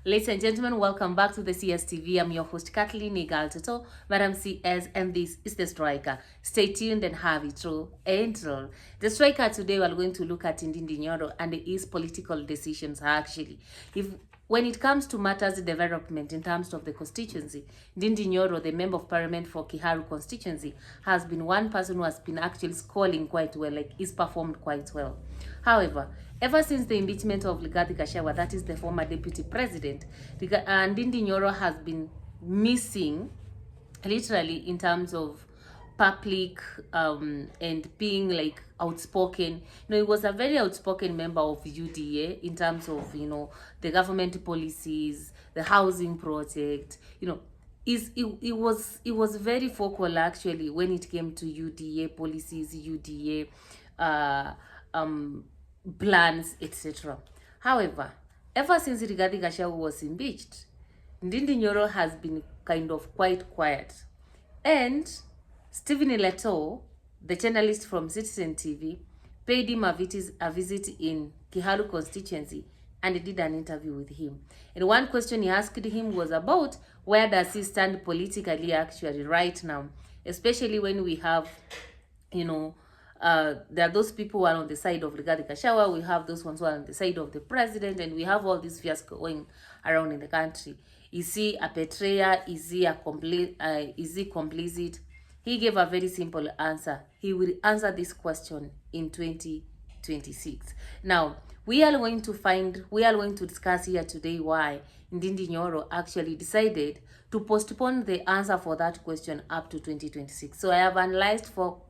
Ladies and gentlemen, welcome back to the CSTV. I'm your host, Kathleen Igaltoto, Madam CS, and this is The Striker. Stay tuned and have it through and roll. The Striker today, we're going to look at Ndindi Nyoro and his political decisions, actually. When it comes to matters of development in terms of the constituency, Ndindi Nyoro, the Member of Parliament for Kiharu constituency, has been one person who has been actually scoring quite well, like he's performed quite well. However, ever since the impeachment of Rigathi Gachagua, that is the former deputy president, Ndindi Nyoro has been missing, literally, in terms of public and being like outspoken. He was a very outspoken member of UDA in terms of, the government policies, the housing project, it was very focal actually when it came to UDA policies, UDA plans, etc. However, ever since Rigathi Gachagua was impeached, Ndindi Nyoro has been kind of quite quiet. And Stephen Leto, the journalist from Citizen TV, paid him a visit in Kiharu constituency and did an interview with him. And one question he asked him was about where does he stand politically actually right now, especially when we have, there are those people who are on the side of Rigathi Gachagua, we have those ones who are on the side of the president, and we have all these fears going around in the country. Is he a betrayer? Is he complicit? He gave a very simple answer. He will answer this question in 2026. Now, we are going to discuss here today why Ndindi Nyoro actually decided to postpone the answer for that question up to 2026. So I have analyzed 4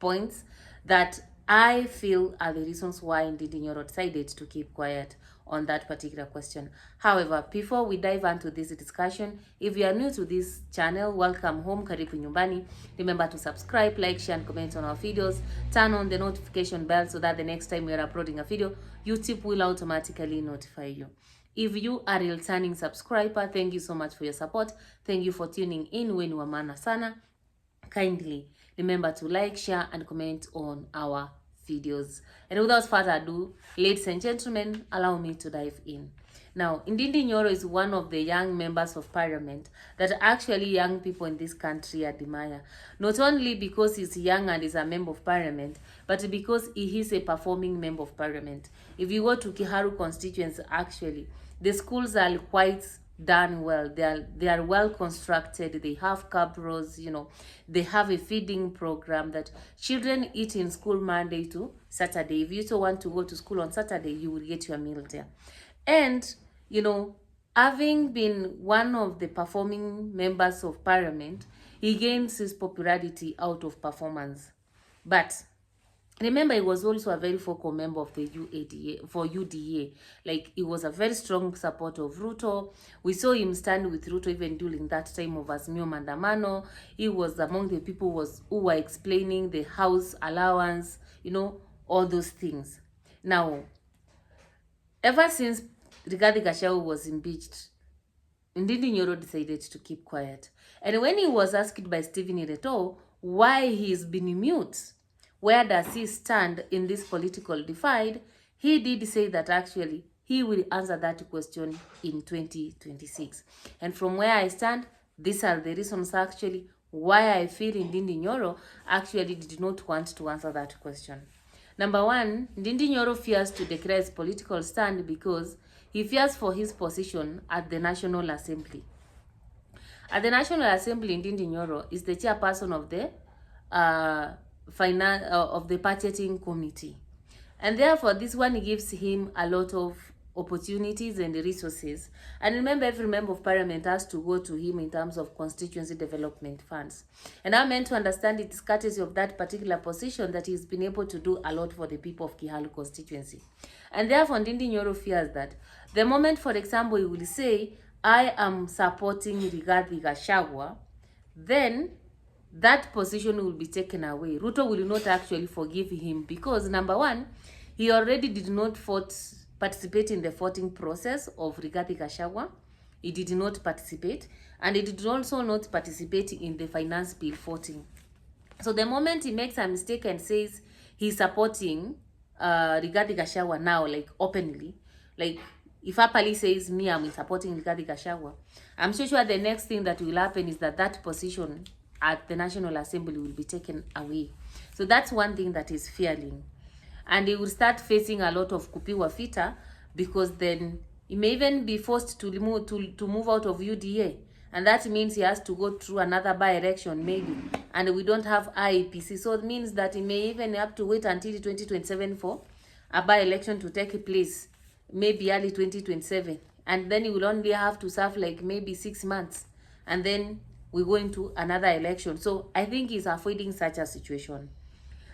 points that I feel are the reasons why Ndindi Nyoro decided to keep quiet on that particular question. However, before we dive into this discussion, if you are new to this channel, welcome home, karibu nyumbani. Remember to subscribe, like, share, and comment on our videos. Turn on the notification bell so that the next time we are uploading a video, YouTube will automatically notify you. If you are a returning subscriber, thank you so much for your support. Thank you for tuning in when you are mana sana. Kindly remember to like, share, and comment on our videos. And without further ado, ladies and gentlemen, allow me to dive in. Now, Ndindi Nyoro is one of the young members of parliament that actually young people in this country admire. Not only because he's young and is a member of parliament, but because he is a performing member of parliament. If you go to Kiharu constituency, actually, the schools are quite done well. They are well constructed. They have cabros, they have a feeding program that children eat in school Monday to Saturday. If you also want to go to school on Saturday, you will get your meal there. And having been one of the performing members of parliament, he gains his popularity out of performance. But remember, he was also a very vocal member of the UDA. Like, he was a very strong supporter of Ruto. We saw him stand with Ruto even during that time of Azimio Maandamano. He was among the people who were explaining the house allowance, all those things. Now, ever since Rigathi Gachagua was impeached, Ndindi Nyoro decided to keep quiet. And when he was asked by Stephen Leto why he's been mute, where does he stand in this political divide, he did say that actually he will answer that question in 2026. And from where I stand, these are the reasons actually why I feel Ndindi Nyoro actually did not want to answer that question. Number one, Ndindi Nyoro fears to declare his political stand because he fears for his position at the National Assembly. At the National Assembly, Ndindi Nyoro is the chairperson of the budgeting committee, and therefore this one gives him a lot of opportunities and resources. And remember, every member of parliament has to go to him in terms of constituency development funds, and I'm meant to understand it is courtesy of that particular position that he's been able to do a lot for the people of Kiharu constituency. And therefore Ndindi Nyoro fears that the moment, for example, he will say, I am supporting Rigathi Gachagua, then that position will be taken away. Ruto will not actually forgive him because, number one, he already did not participate in the voting process of Rigathi Gachagua. He did not participate, and he did also not participate in the finance bill voting. So the moment he makes a mistake and says he's supporting Rigathi Gachagua now, like openly, like if Apali says, me, I'm supporting Rigathi Gachagua, I'm sure the next thing that will happen is that position at the National Assembly will be taken away. So that's one thing that is fearing. And he will start facing a lot of kupiwa fita, because then he may even be forced to move out of UDA. And that means he has to go through another by-election maybe. And we don't have IEPC. So it means that he may even have to wait until 2027 for a by-election to take place, maybe early 2027. And then he will only have to serve like maybe 6 months. And then we go into another election. So I think he's avoiding such a situation.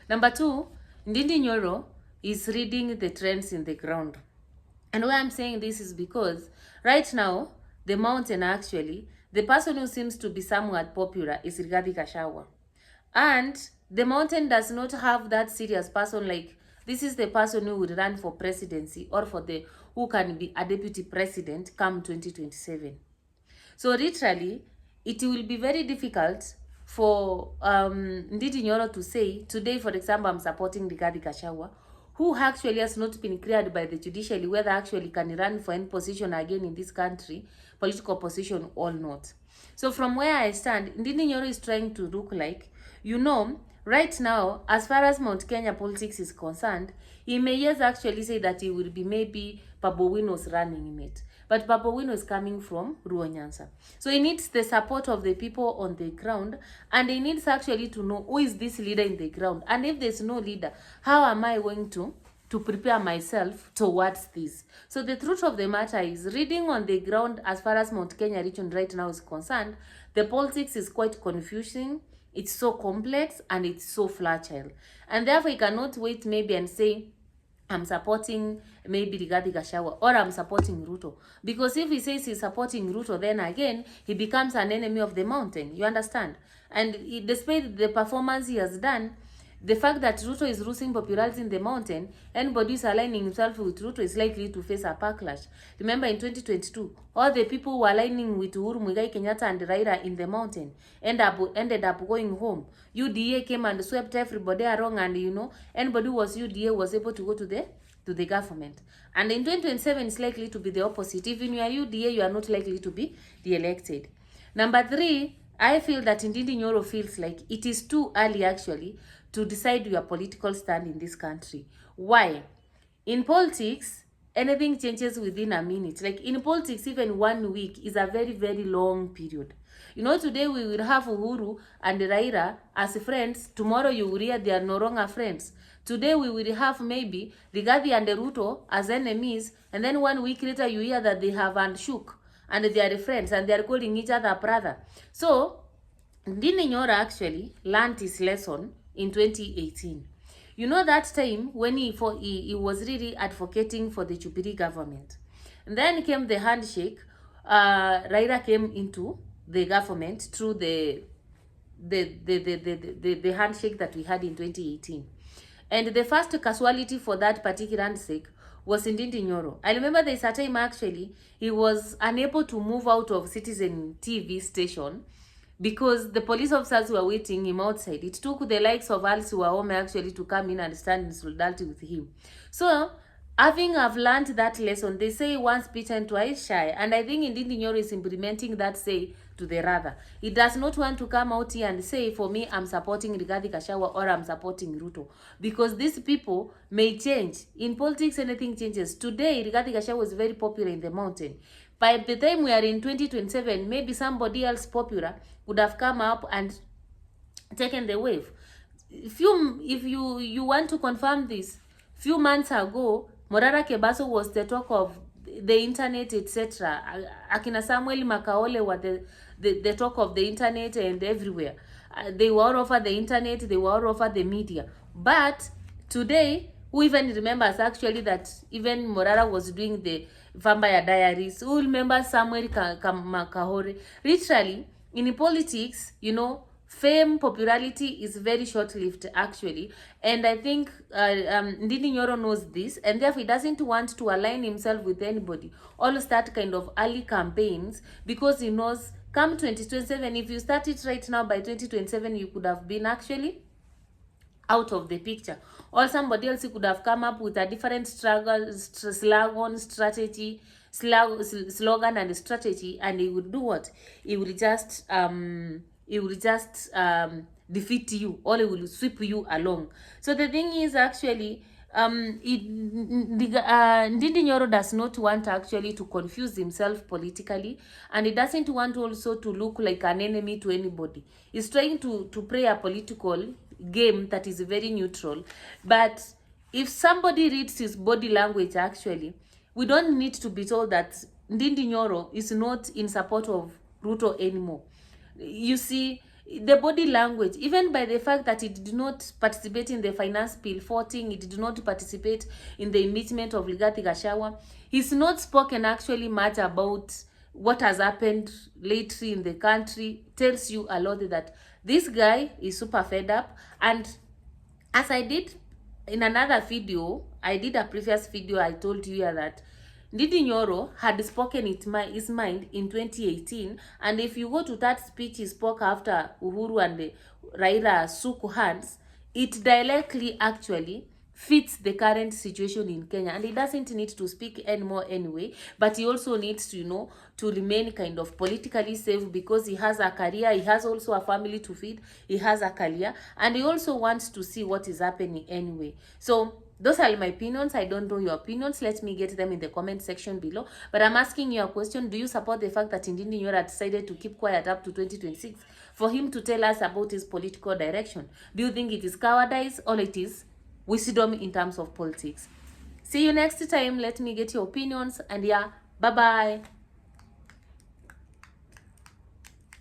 Number 2, Ndindi Nyoro is reading the trends in the ground. And why I'm saying this is because right now, the mountain actually, the person who seems to be somewhat popular is Rigathi Gachagua. And the mountain does not have that serious person like, this is the person who would run for presidency or who can be a deputy president come 2027. So literally, it will be very difficult for Ndindi Nyoro to say, today, for example, I'm supporting Rigathi Gachagua, who actually has not been cleared by the judiciary whether actually can run for any position again in this country, political position or not. So from where I stand, Ndindi Nyoro is trying to look like, right now, as far as Mount Kenya politics is concerned, he may yes actually say that he will be maybe Babu Owino's running mate. But Babu Owino is coming from Luo Nyanza. So he needs the support of the people on the ground, and he needs actually to know who is this leader in the ground. And if there's no leader, how am I going to prepare myself towards this? So the truth of the matter is, reading on the ground as far as Mount Kenya region right now is concerned, the politics is quite confusing. It's so complex and it's so fragile. And therefore, you cannot wait maybe and say, I'm supporting maybe Rigathi Gachagua or I'm supporting Ruto. Because if he says he's supporting Ruto, then again, he becomes an enemy of the mountain. You understand? And despite the performance he has done, the fact that Ruto is losing popularity in the mountain, anybody who's aligning himself with Ruto is likely to face a backlash. Remember in 2022, all the people who were aligning with Uhuru Muigai Kenyatta and Raila in the mountain ended up going home. UDA came and swept everybody along, and anybody who was UDA was able to go to the government. And in 2027, it's likely to be the opposite. Even if you are UDA, you are not likely to be re-elected. Number 3, I feel that Ndindi Nyoro feels like it is too early actually to decide your political stand in this country. Why? In politics, anything changes within a minute. Like in politics, even 1 week is a very, very long period. Today we will have Uhuru and Raila as friends. Tomorrow you will hear they are no longer friends. Today we will have maybe Rigathi and Ruto as enemies, and then 1 week later you hear that they have unshook and they are friends and they are calling each other brother. So Ndindi Nyoro actually learned his lesson in 2018. That time when he was really advocating for the Jubilee government. And then came the handshake. Raila came into the government through the handshake that we had in 2018. And the first casualty for that particular handshake was Ndindi Nyoro. I remember there's a time actually he was unable to move out of Citizen TV station because the police officers were waiting him outside. It took the likes of Alice Wahome actually to come in and stand in solidarity with him. So, I've learned that lesson. They say once bitten, twice shy. And I think Ndindi Nyoro is implementing that say to the rather. He does not want to come out here and say, for me, I'm supporting Rigathi Gachagua or I'm supporting Ruto. Because these people may change. In politics, anything changes. Today, Rigathi Gachagua was very popular in the mountain. By the time we are in 2027, maybe somebody else popular would have come up and taken the wave. If you want to confirm this, few months ago, Morara Kebaso was the talk of the internet, etc. Akina Samuel Makaole were the talk of the internet and everywhere. They were all over the internet, they were all over the media. But today, who even remembers actually that even Morara was doing the Vampire Diaries? Who remembers Samuel Makahore? Literally, in politics, fame, popularity is very short-lived actually. And I think Ndindi Nyoro knows this, and therefore he doesn't want to align himself with anybody. All start kind of early campaigns because he knows come 2027, if you start it right now, by 2027 you could have been actually out of the picture, or somebody else could have come up with a different slogan, strategy slogan and strategy, and he would do what? He will just defeat you, or he will sweep you along. So the thing is, actually, Ndindi Nyoro does not want actually to confuse himself politically, and he doesn't want also to look like an enemy to anybody. He's trying to play a political game that is very neutral. But if somebody reads his body language, actually, we don't need to be told that Ndindi Nyoro is not in support of Ruto anymore. You see, the body language, even by the fact that it did not participate in the finance bill voting, it did not participate in the impeachment of Rigathi Gachagua, he's not spoken actually much about what has happened lately in the country. Tells you a lot that this guy is super fed up. And as I did in another video, I did a previous video, I told you here that Ndindi Nyoro had spoken his mind in 2018, and if you go to that speech he spoke after Uhuru and Raila shook hands, it directly actually fits the current situation in Kenya, and he doesn't need to speak anymore anyway, but he also needs to, you know, to remain kind of politically safe, because he has a career, he has also a family to feed, he has a career, and he also wants to see what is happening anyway. So those are my opinions. I don't know your opinions. Let me get them in the comment section below. But I'm asking you a question. Do you support the fact that Ndindi Nyoro decided to keep quiet up to 2026 for him to tell us about his political direction? Do you think it is cowardice or it is wisdom in terms of politics? See you next time. Let me get your opinions. And yeah, bye-bye.